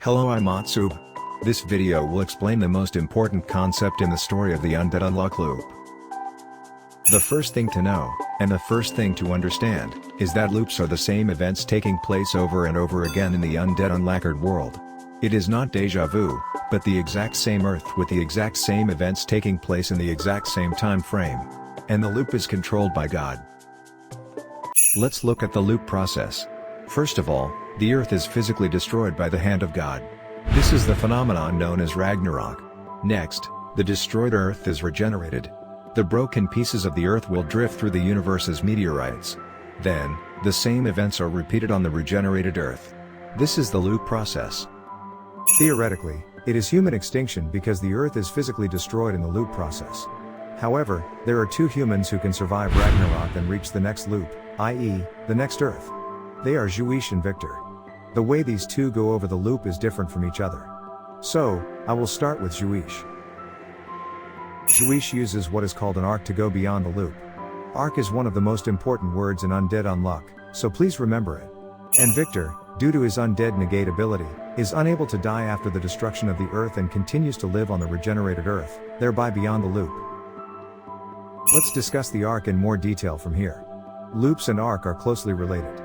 Hello, I'm Matsub. This video will explain the most important concept in the story of the Undead Unluck loop. The first thing to know, and the first thing to understand, is that loops are the same events taking place over and over again in the Undead Unlucked world. It is not deja vu, but the exact same Earth with the exact same events taking place in the exact same time frame. And the loop is controlled by God. Let's look at the loop process. First of all, the Earth is physically destroyed by the hand of God. This is the phenomenon known as Ragnarok. Next, the destroyed Earth is regenerated. The broken pieces of the Earth will drift through the universe as meteorites. Then, the same events are repeated on the regenerated Earth. This is the loop process. Theoretically, it is human extinction because the Earth is physically destroyed in the loop process. However, there are two humans who can survive Ragnarok and reach the next loop, i.e., the next Earth. They are Juiz and Victor. The way these two go over the loop is different from each other. So, I will start with Juiz. Juiz uses what is called an arc to go beyond the loop. Arc is one of the most important words in Undead Unluck, so please remember it. And Victor, due to his undead negate ability, is unable to die after the destruction of the Earth and continues to live on the regenerated Earth, thereby beyond the loop. Let's discuss the arc in more detail from here. Loops and arc are closely related.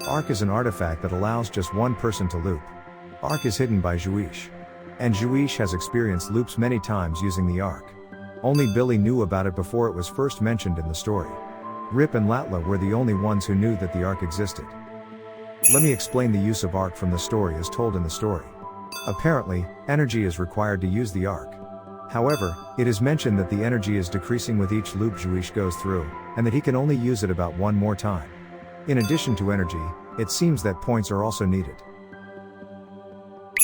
Arc is an artifact that allows just one person to loop. Arc is hidden by Juiz. And Juiz has experienced loops many times using the arc. Only Billy knew about it before it was first mentioned in the story. Rip and Latla were the only ones who knew that the arc existed. Let me explain the use of arc from the story as told in the story. Apparently, energy is required to use the arc. However, it is mentioned that the energy is decreasing with each loop Juiz goes through, and that he can only use it about one more time. In addition to energy, it seems that points are also needed.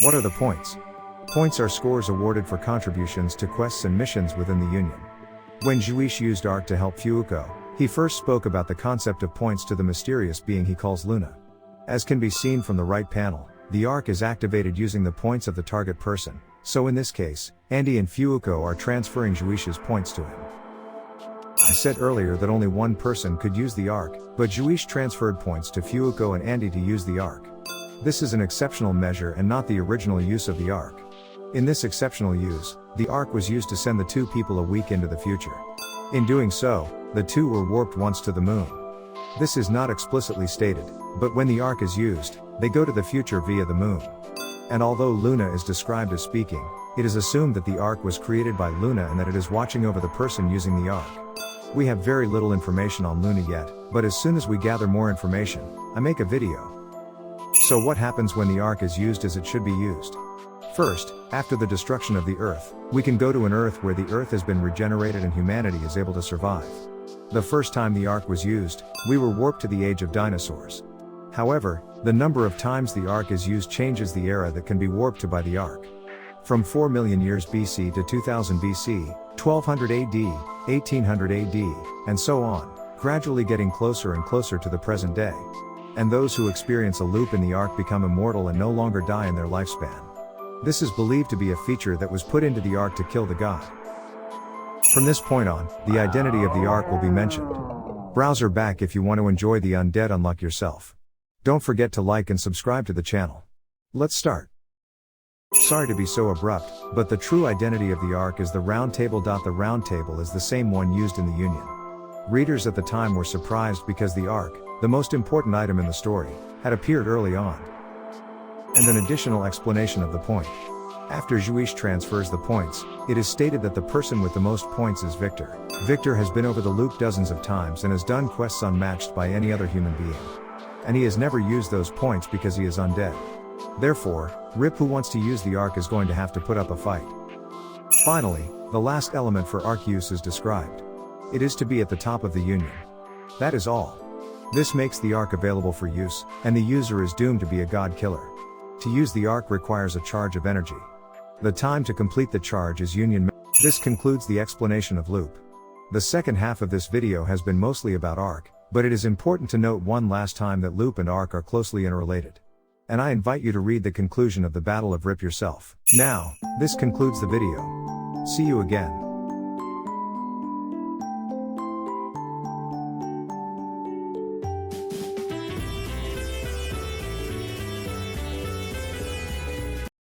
What are the points? Points are scores awarded for contributions to quests and missions within the Union. When Juiz used Arc to help Fuuko, he first spoke about the concept of points to the mysterious being he calls Luna. As can be seen from the right panel, the Arc is activated using the points of the target person, so in this case, Andy and Fuuko are transferring Juiz's points to him. I said earlier that only one person could use the Arc, but Juiz transferred points to Fuuko and Andy to use the Arc. This is an exceptional measure and not the original use of the Arc. In this exceptional use, the Arc was used to send the two people a week into the future. In doing so, the two were warped once to the moon. This is not explicitly stated, but when the Arc is used, they go to the future via the moon. And although Luna is described as speaking, it is assumed that the Arc was created by Luna and that it is watching over the person using the Arc. We have very little information on Luna yet, but as soon as we gather more information, I make a video. So what happens when the Arc is used as it should be used? First, after the destruction of the Earth, we can go to an Earth where the Earth has been regenerated and humanity is able to survive. The first time the Arc was used, we were warped to the age of dinosaurs. However, the number of times the Arc is used changes the era that can be warped to by the Arc. From 4 million years BC to 2000 BC, 1200 AD, 1800 AD, and so on, gradually getting closer and closer to the present day. And those who experience a loop in the Arc become immortal and no longer die in their lifespan. This is believed to be a feature that was put into the Arc to kill the god. From this point on, the identity of the Arc will be mentioned. Browser back if you want to enjoy the Undead Unluck yourself. Don't forget to like and subscribe to the channel. Let's start. Sorry to be so abrupt, but the true identity of the Arc is the round table. The round table is the same one used in the Union. Readers at the time were surprised because the Arc, the most important item in the story, had appeared early on. And an additional explanation of the point. After Juiz transfers the points, it is stated that the person with the most points is Victor. Victor has been over the loop dozens of times and has done quests unmatched by any other human being. And he has never used those points because he is undead. Therefore, Rip, who wants to use the Arc, is going to have to put up a fight. Finally, the last element for Arc use is described. It is to be at the top of the Union. That is all. This makes the Arc available for use, and the user is doomed to be a god killer. To use the Arc requires a charge of energy. The time to complete the charge is Union. This concludes the explanation of Loop. The second half of this video has been mostly about Arc, but it is important to note one last time that Loop and Arc are closely interrelated. And I invite you to read the conclusion of the Battle of Rip yourself. Now, this concludes the video. See you again.